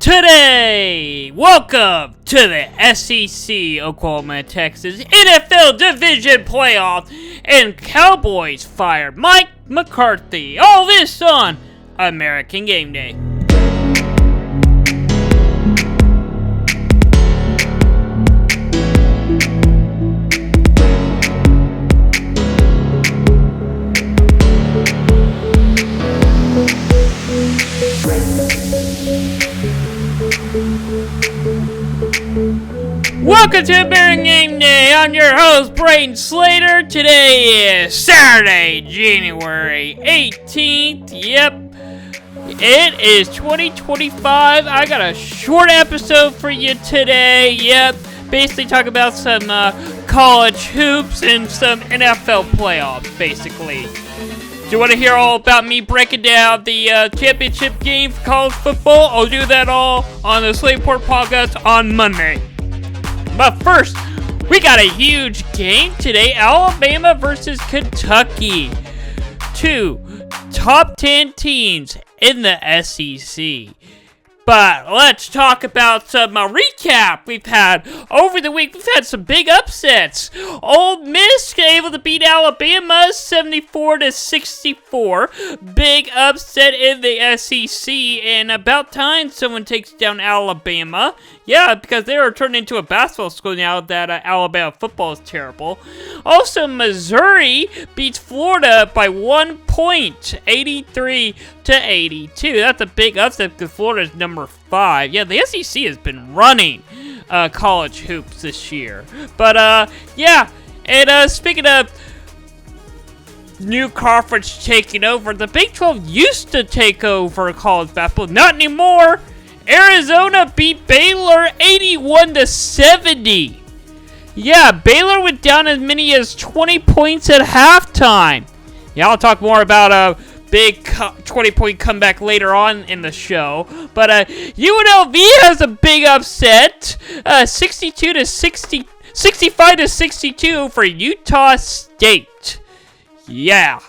Today, welcome to the SEC Oklahoma, Texas NFL Division Playoff, and Cowboys fired Mike McCarthy. All this on American Game Day. Welcome to American Game Day. I'm your host, Brayden Slater. Today is Saturday, January 18th. Yep, it is 2025. I got a short episode for you today. Yep, basically talk about some college hoops and some NFL playoffs, basically. Do you want to hear all about me breaking down the championship game for college football? I'll do that all on the Slateport podcast on Monday. But first, we got a huge game today. Alabama versus Kentucky. Two top 10 teams in the SEC. But let's talk about some recap we've had over the week. We've had some big upsets. Ole Miss able to beat Alabama 74-64. Big upset in the SEC, and about time someone takes down Alabama. Yeah, because they are turning into a basketball school now that Alabama football is terrible. Also, Missouri beats Florida by 1 point, 83-82. That's a big upset because Florida is number 5. Yeah, the SEC has been running college hoops this year. But, yeah, and speaking of new conference taking over, the Big 12 used to take over college basketball. Not anymore. Arizona beat Baylor 81-70. Yeah, Baylor went down as many as 20 points at halftime. Yeah, I'll talk more about a big 20-point comeback later on in the show. But UNLV has a big upset, 65-62 for Utah State. Yeah,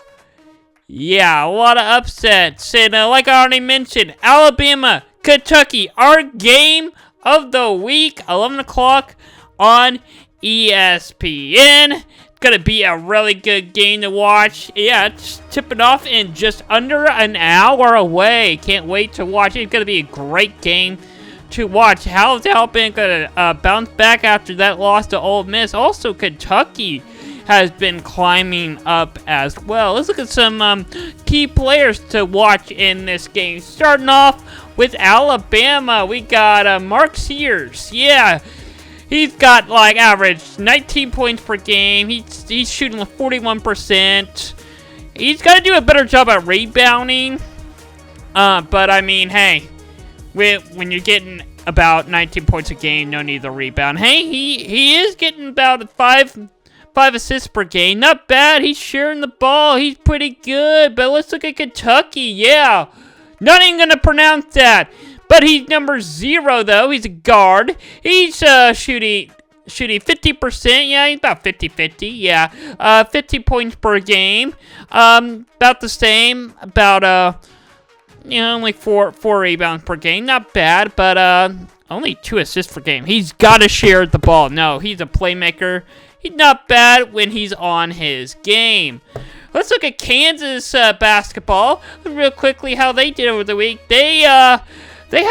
a lot of upsets. And like I already mentioned, Alabama, Kentucky, our game of the week, 11 o'clock on ESPN. Gonna be a really good game to watch. Yeah, it's tipping off in just under an hour away. Can't wait to watch it. It's gonna be a great game to watch. How's Alabama gonna bounce back after that loss to Ole Miss? Also, Kentucky has been climbing up as well. Let's look at some key players to watch in this game. Starting off with Alabama, we got Mark Sears. Yeah, he's got like average 19 points per game. He's shooting 41%. He's got to do a better job at rebounding. But I mean, hey, when you're getting about 19 points a game, no need to rebound. Hey, he is getting about five assists per game. Not bad. He's sharing the ball. He's pretty good. But let's look at Kentucky. Yeah, not even gonna pronounce that. But he's number 0, though. He's a guard. He's shooting 50%. Yeah, he's about 50-50. Yeah, 50 points per game. About the same. About only four rebounds per game. Not bad, but only 2 assists per game. He's got to share the ball. No, he's a playmaker. He's not bad when he's on his game. Let's look at Kansas basketball real quickly. How they did over the week. They had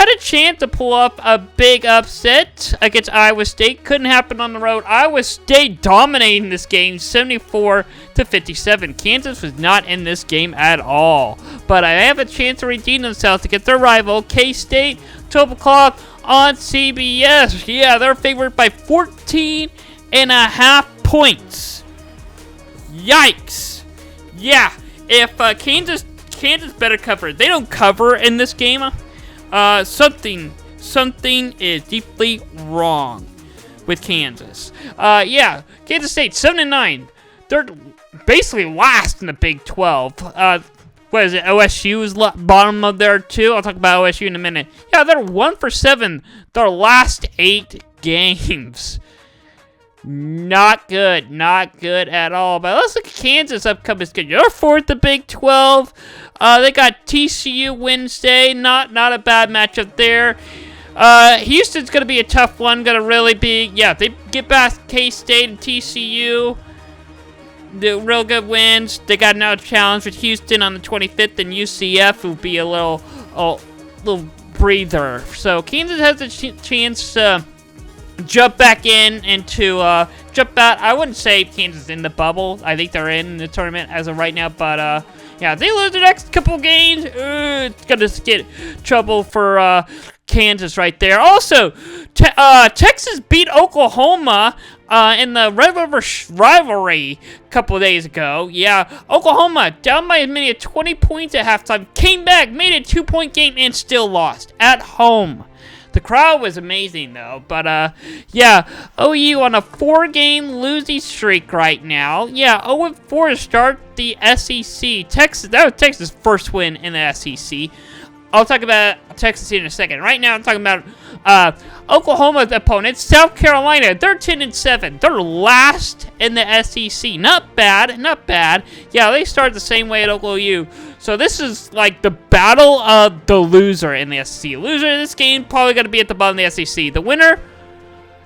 a chance to pull up a big upset against Iowa State. Couldn't happen on the road. Iowa State dominating this game, 74-57. Kansas was not in this game at all. But I have a chance to redeem themselves against their rival, K-State, 12 o'clock on CBS. Yeah, they're favored by 14.5 points. Yikes. Yeah, if Kansas better cover. They don't cover in this game. Something is deeply wrong with Kansas. Yeah, Kansas State 7-9. They're basically last in the Big 12. What is it? OSU is bottom of there too. I'll talk about OSU in a minute. Yeah, they're 1-for-7 their last 8 games. Not good at all. But let's look at Kansas' upcoming schedule. They're 4th the Big 12. They got TCU Wednesday. Not a bad matchup there. Houston's going to be a tough one. Going to really be, yeah, they get past K-State and TCU. The real good wins. They got another challenge with Houston on the 25th, and UCF will be a little breather. So Kansas has a chance to jump back into jump out. I wouldn't say Kansas is in the bubble. I think they're in the tournament as of right now, but yeah, if they lose the next couple games, it's gonna get trouble for Kansas right there. Also, Texas beat Oklahoma in the Red River rivalry a couple days ago. Yeah, Oklahoma down by as many as 20 points at halftime, came back, made it a 2-point game, and still lost at home. The crowd was amazing, though. But, yeah, OU on a 4-game losing streak right now. Yeah, 0-4 to start the SEC. That was Texas' first win in the SEC. I'll talk about Texas in a second. Right now, I'm talking about Oklahoma's opponents, South Carolina. They're 10-7. They're last in the SEC. Not bad, not bad. Yeah, they start the same way at OU. So this is like the battle of the loser in the SEC. Loser in this game probably going to be at the bottom of the SEC. The winner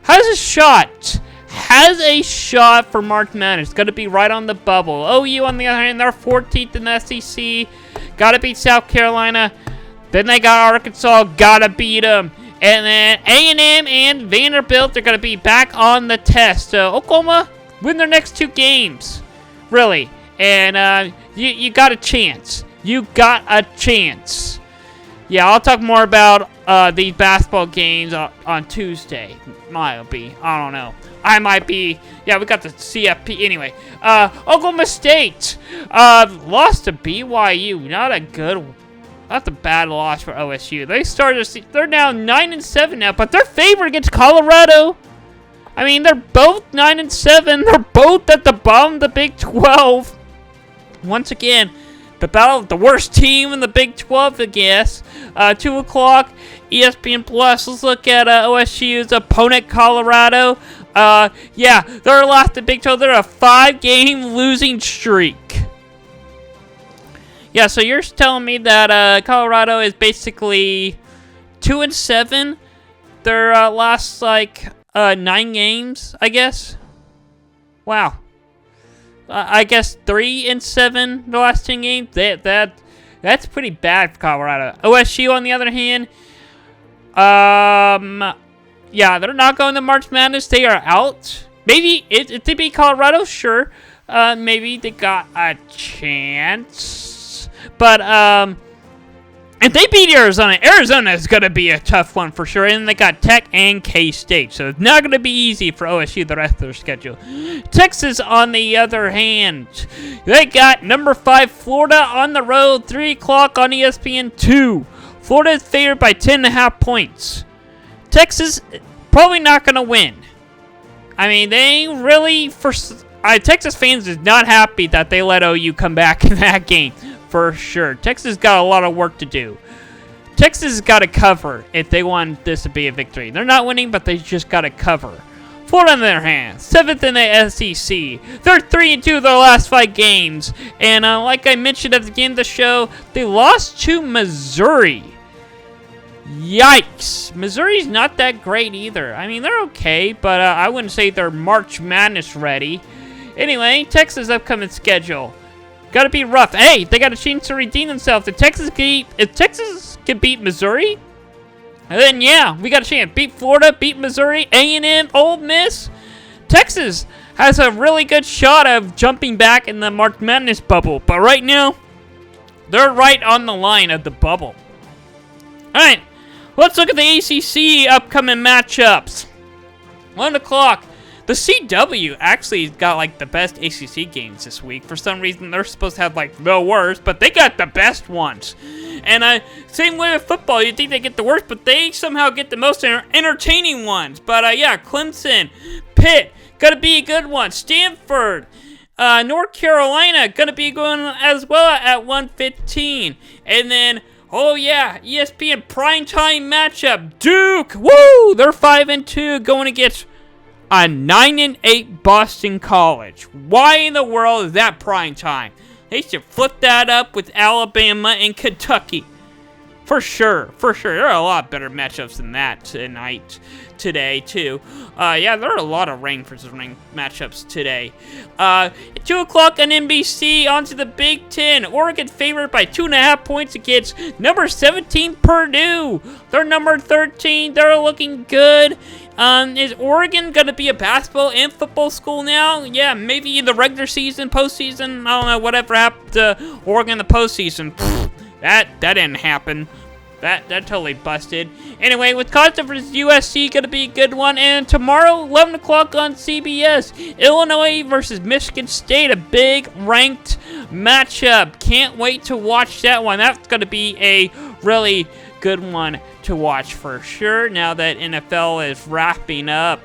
has a shot. Has a shot for March Madness. It's going to be right on the bubble. OU, on the other hand, they're 14th in the SEC. Got to beat South Carolina. Then they got Arkansas, gotta beat them. And then A&M and Vanderbilt, they're gonna be back on the test. So Oklahoma win their next 2 games, really. And you got a chance. You got a chance. Yeah, I'll talk more about these basketball games on Tuesday. Might be, I don't know. I might be, yeah, we got the CFP. Anyway, Oklahoma State lost to BYU. Not a good one. That's a bad loss for OSU. They're now 9-7 now, but they're favored against Colorado. I mean, they're both 9-7. They're both at the bottom of the Big 12. Once again, the battle of the worst team in the Big 12, I guess. 2 o'clock, ESPN Plus. Let's look at OSU's opponent, Colorado. Yeah, they're last in the Big 12. They're a 5-game losing streak. Yeah, so you're telling me that Colorado is basically 2-7. Their last 9 games, I guess. Wow. I guess 3-7 the last 10 games. That's pretty bad for Colorado. OSU, on the other hand, yeah, they're not going to March Madness. They are out. Maybe if they beat Colorado, sure. Maybe they got a chance. But, if they beat Arizona, Arizona is going to be a tough one for sure. And they got Tech and K-State. So it's not going to be easy for OSU the rest of their schedule. Texas, on the other hand, they got number 5 Florida on the road, 3 o'clock on ESPN2. Florida is favored by 10.5 points. Texas, probably not going to win. I mean, they really, Texas fans is not happy that they let OU come back in that game. For sure. Texas got a lot of work to do. Texas has got to cover if they want this to be a victory. They're not winning, but they just got to cover. Florida, on their hands, 7th in the SEC. They're 3-2 their last 5 games. And like I mentioned at the beginning of the show, they lost to Missouri. Yikes. Missouri's not that great either. I mean, they're okay, but I wouldn't say they're March Madness ready. Anyway, Texas' upcoming schedule. Gotta be rough. Hey, they got a chance to redeem themselves. If Texas can beat Missouri, then yeah, we got a chance. Beat Florida, beat Missouri, A&M, Ole Miss. Texas has a really good shot of jumping back in the March Madness bubble. But right now, they're right on the line of the bubble. Alright, let's look at the ACC upcoming matchups. 1 o'clock. The CW actually got, the best ACC games this week. For some reason, they're supposed to have, the worst, but they got the best ones. And, same way with football. You'd think they get the worst, but they somehow get the most entertaining ones. But, yeah, Clemson, Pitt, gonna be a good one. Stanford, North Carolina, gonna be going as well at 1:15. And then, oh, yeah, ESPN primetime matchup. Duke, woo! They're 5-2 going against a 9-8 Boston College. Why in the world is that prime time? They should flip that up with Alabama and Kentucky. For sure. There are a lot better matchups than that today, too. Yeah, there are a lot of ranked versus ranked matchups today. 2 o'clock on NBC, on to the Big Ten. Oregon favored by 2.5 points against number 17 Purdue. They're number 13. They're looking good. Is Oregon going to be a basketball and football school now? Yeah, maybe in the regular season, postseason. I don't know, whatever happened to Oregon in the postseason. Pfft, that didn't happen. That totally busted. Anyway, Wisconsin versus USC going to be a good one. And tomorrow, 11 o'clock on CBS, Illinois versus Michigan State, a big ranked matchup. Can't wait to watch that one. That's going to be a really good one to watch for sure, now that NFL is wrapping up.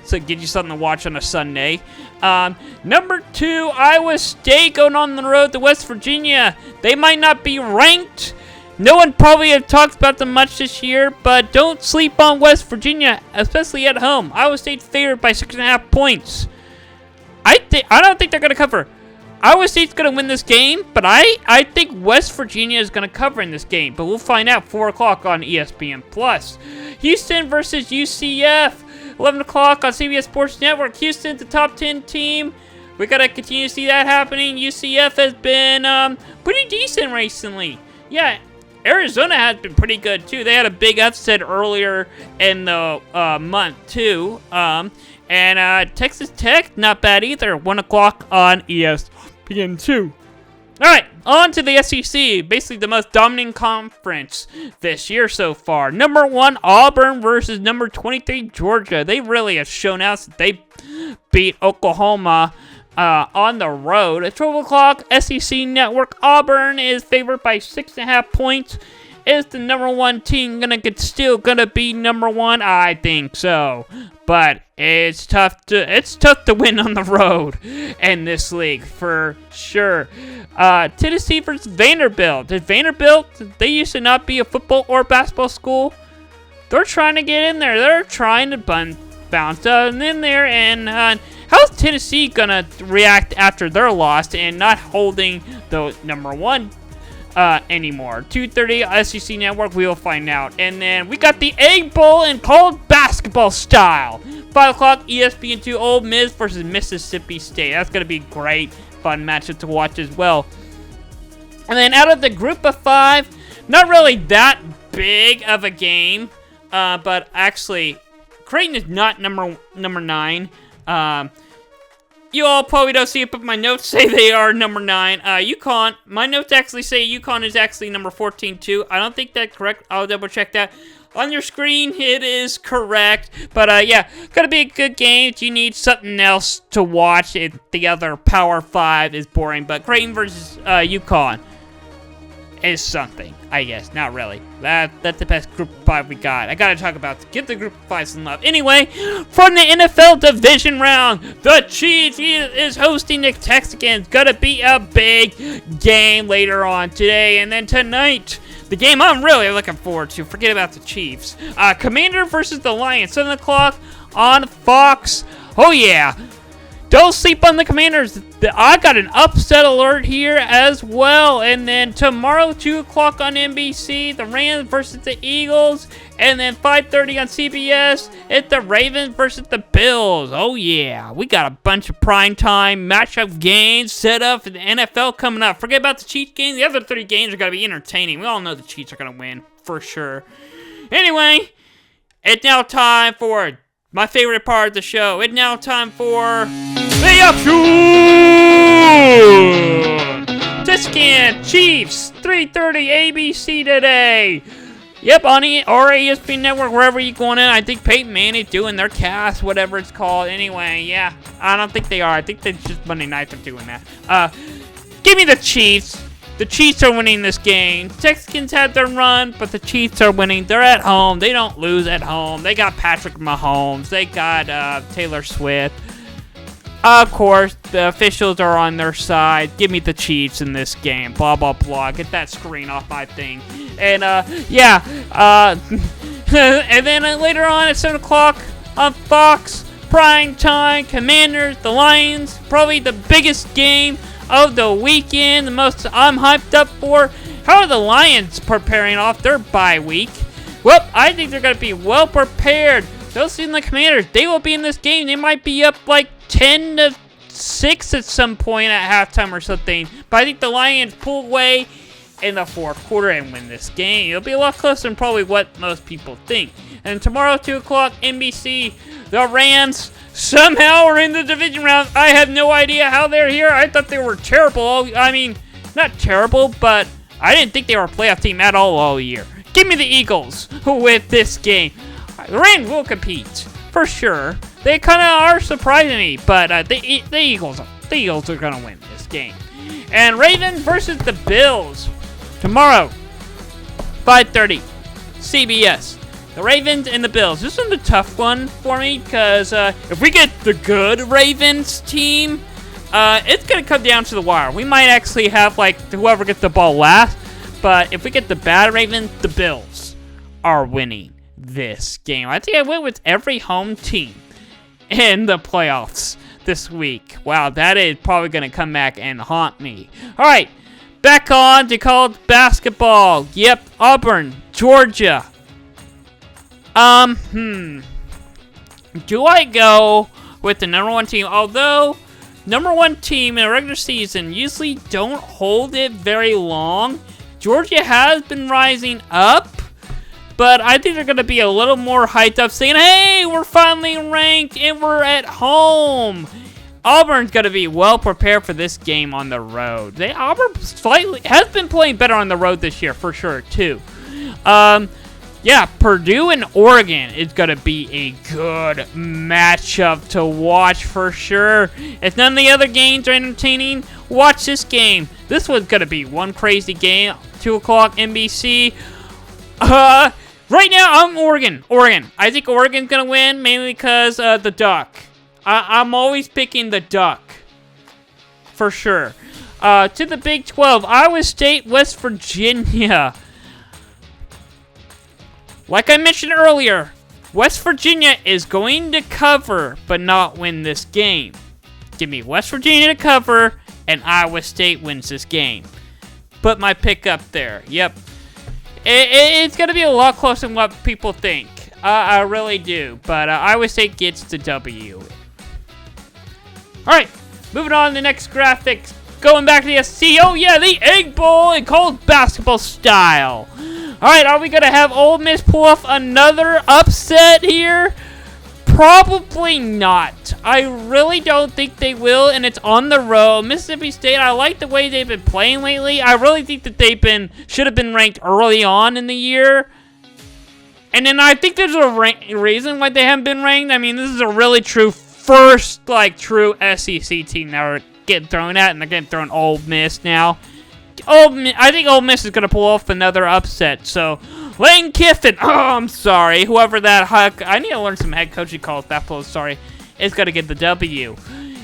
So get you something to watch on a Sunday. Number 2, Iowa State going on the road to West Virginia. They might not be ranked. No one probably have talked about them much this year, but don't sleep on West Virginia, especially at home. Iowa State favored by 6.5 points. I don't think they're going to cover. Iowa State's going to win this game, but I think West Virginia is going to cover in this game. But we'll find out 4 o'clock on ESPN+. Houston versus UCF, 11 o'clock on CBS Sports Network. Houston's the top 10 team. We got to continue to see that happening. UCF has been pretty decent recently. Yeah, Arizona has been pretty good, too. They had a big upset earlier in the month, too. And Texas Tech, not bad either. 1 o'clock on ESPN2. Alright, on to the SEC. Basically the most dominant conference this year so far. Number 1, Auburn versus number 23, Georgia. They really have shown us that they beat Oklahoma on the road. At 12 o'clock, SEC Network. Auburn is favored by 6.5 points. Is the number 1 team still gonna be number 1? I think so. But it's tough to win on the road in this league for sure. Tennessee versus Vanderbilt. They used to not be a football or basketball school. They're trying to get in there. They're trying to bounce in there. And how's Tennessee gonna react after their loss and not holding the number 1 anymore? 2:30 SEC Network, we will find out. And then we got the Egg Bowl in college basketball style. 5 o'clock ESPN2, Ole Miss versus Mississippi State. That's going to be a great, fun matchup to watch as well. And then out of the group of 5, not really that big of a game, but actually, Creighton is not number 9. You all probably don't see it, but my notes say they are number 9. UConn, my notes actually say UConn is actually number 14 too. I don't think that's correct. I'll double check that. On your screen, it is correct. But yeah, gonna be a good game. If you need something else to watch, if the other Power 5 is boring. But Creighton versus UConn is something, I guess. Not really. That's the best group of 5 we got. I gotta talk about, give the group of 5 some love. Anyway, from the NFL division round, the Chiefs is hosting the Texans. Gonna be a big game later on today. And then tonight, the game I'm really looking forward to. Forget about the Chiefs. Commander versus the Lions. 7 o'clock on Fox. Oh yeah. Don't sleep on the Commanders. I got an upset alert here as well. And then tomorrow, 2 o'clock on NBC, the Rams versus the Eagles. And then 5:30 on CBS, it's the Ravens versus the Bills. Oh, yeah. We got a bunch of primetime matchup games set up for the NFL coming up. Forget about the Chiefs game. The other 3 games are going to be entertaining. We all know the Chiefs are going to win for sure. Anyway, it's now time for my favorite part of the show. It's now time for the option! Tiscan Chiefs, 3:30 ABC today. Yep, on or ESPN Network, wherever you're going in. I think Peyton Manning's doing their cast, whatever it's called. Anyway, yeah, I don't think they are. I think they're just Monday nights are doing that. Give me the Chiefs. The Chiefs are winning this game. Texans had their run, but the Chiefs are winning. They're at home. They don't lose at home. They got Patrick Mahomes. They got Taylor Swift. Of course, the officials are on their side. Give me the Chiefs in this game. Blah, blah, blah. Get that screen off my thing. And, yeah. And then later on at 7 o'clock on Fox, prime time, Commanders, the Lions. Probably the biggest game of the weekend. The most I'm hyped up for. How are the Lions preparing off their bye week? Well, I think they're going to be well prepared. Those seem like Commanders, they will be in this game. They might be up like 10-6 at some point at halftime or something. But I think the Lions pull away in the fourth quarter and win this game. It'll be a lot closer than probably what most people think. And tomorrow, 2 o'clock, NBC, the Rams somehow are in the division round. I have no idea how they're here. I thought they were terrible. I mean, not terrible, but I didn't think they were a playoff team at all year. Give me the Eagles with this game. The Rams will compete, for sure. They kind of are surprising me, but the Eagles are going to win this game. And Ravens versus the Bills. Tomorrow, 5:30, CBS. The Ravens and the Bills. This one's a tough one for me because if we get the good Ravens team, it's going to come down to the wire. We might actually have, like, whoever gets the ball last. But if we get the bad Ravens, the Bills are winning this game. I think I went with every home team in the playoffs this week. Wow, that is probably going to come back and haunt me. All right, back on to college basketball. Yep, Auburn, Georgia. Do I go with the number one team? Although number one team in a regular season usually don't hold it very long. Georgia has been rising up, but I think they're going to be a little more hyped up, saying, hey, we're finally ranked and we're at home. Auburn's going to be well prepared for this game on the road. Auburn has been playing better on the road this year, for sure, too. Yeah, Purdue and Oregon is going to be a good matchup to watch for sure. If none of the other games are entertaining, watch this game. This one's going to be one crazy game. 2 o'clock NBC. Right now, I'm Oregon. I think Oregon's going to win, mainly because the Duck. I'm always picking the Duck. For sure. To the Big 12, Iowa State, West Virginia. Like I mentioned earlier, West Virginia is going to cover, but not win this game. Give me West Virginia to cover, and Iowa State wins this game. Put my pick up there. Yep. It's going to be a lot closer than what people think. I really do. But Iowa State gets the W. Alright, moving on to the next graphics. Going back to the SC. Oh, yeah, the Egg Bowl in college basketball style. Alright, are we going to have Ole Miss pull off another upset here? Probably not. I really don't think they will, and it's on the road. Mississippi State, I like the way they've been playing lately. I really think that should have been ranked early on in the year. And then I think there's a reason why they haven't been ranked. I mean, this is a really true first, true SEC team that are getting thrown at, and they're getting thrown Ole Miss now. I think Ole Miss is going to pull off another upset, so Lane Kiffin, I'm sorry, whoever that I need to learn some head coaching calls, is going to get the W.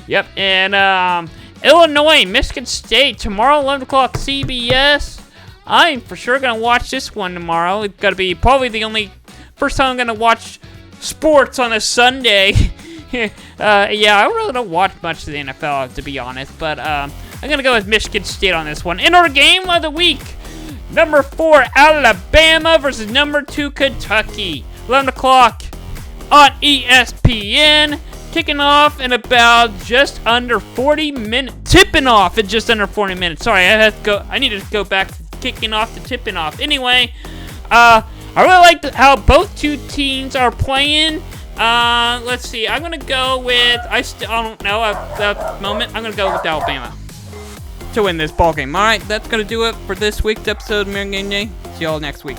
Yep, and Illinois, Michigan State, tomorrow, 11 o'clock CBS. I'm for sure going to watch this one tomorrow. It's going to be probably the only first time I'm going to watch sports on a Sunday. Yeah, I really don't watch much of the NFL, to be honest, but I'm going to go with Michigan State on this one. In our game of the week, number 4, Alabama versus number 2, Kentucky. 11 o'clock on ESPN. Kicking off in about just under 40 minutes. Tipping off in just under 40 minutes. Sorry, I need to go back to kicking off to tipping off. Anyway, I really like how both two teams are playing. Let's see. I'm going to go with, I don't know at the moment. I'm going to go with Alabama to win this ball game. All right, that's going to do it for this week's episode of Game Day. See y'all next week.